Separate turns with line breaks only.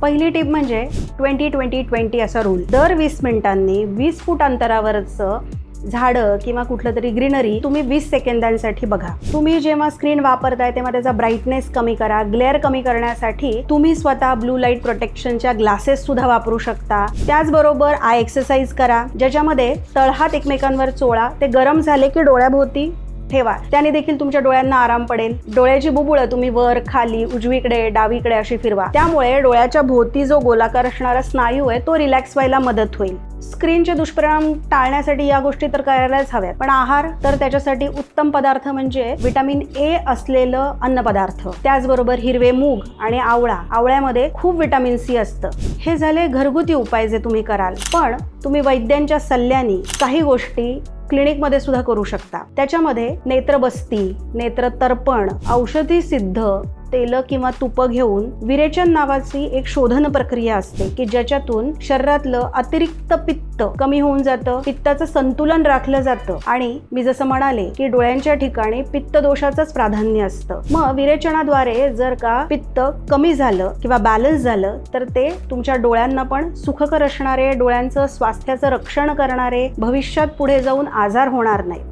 पहिली टिप म्हणजे 20-20-20 असा रूल. दर 20 मिनिटांनी 20 फूट अंतरावरचं झाडं किंवा कुठलं तरी ग्रीनरी तुम्ही 20 सेकंदांसाठी बघा. तुम्ही जेव्हा स्क्रीन वापरताय तेव्हा त्याचा ब्राईटनेस कमी करा. ग्लेअर कमी करण्यासाठी तुम्ही स्वतः ब्लू लाईट प्रोटेक्शनच्या ग्लासेस सुद्धा वापरू शकता. त्याचबरोबर आय एक्सरसाइज करा, ज्याच्यामध्ये तळहात एकमेकांवर चोळा, ते गरम झाले की डोळ्याभोवती ठेवा. त्याने देखील तुमच्या डोळ्यांना आराम पडेल. डोळ्याची बुबुळं तुम्ही वर खाली उजवीकडे डावीकडे अशी फिरवा. त्यामुळे डोळ्याच्या भोवती जो गोलाकार असणारा स्नायू आहे तो रिलॅक्स व्हायला मदत होईल. स्क्रीनचे दुष्परिणाम टाळण्यासाठी या गोष्टी तर करायलाच हव्यात, पण आहार तर त्याच्यासाठी उत्तम पदार्थ म्हणजे व्हिटॅमिन ए असलेलं अन्नपदार्थ. त्याचबरोबर हिरवे मूग आणि आवळा, आवळ्यामध्ये खूप व्हिटॅमिन सी असतं. हे झाले घरगुती उपाय जे तुम्ही कराल, पण तुम्ही वैद्यांच्या सल्ल्याने काही गोष्टी क्लिनिकमध्ये सुद्धा करू शकता. त्याच्यामध्ये नेत्रबस्ती, नेत्रतर्पण, औषधी सिद्ध तेल किंवा तुपं घेऊन विरेचन नावाची एक शोधन प्रक्रिया असते की ज्याच्यातून शरीरातलं अतिरिक्त पित्त कमी होऊन जातं, पित्ताचं संतुलन राखलं जातं. आणि मी जसं म्हणाले की डोळ्यांच्या ठिकाणी पित्त दोषाचंच प्राधान्य असतं. मग विरेचनाद्वारे जर का पित्त कमी झालं किंवा बॅलन्स झालं तर ते तुमच्या डोळ्यांना पण सुखकर असणारे, डोळ्यांचं स्वास्थ्याचं रक्षण करणारे, भविष्यात पुढे जाऊन आजार होणार नाहीत.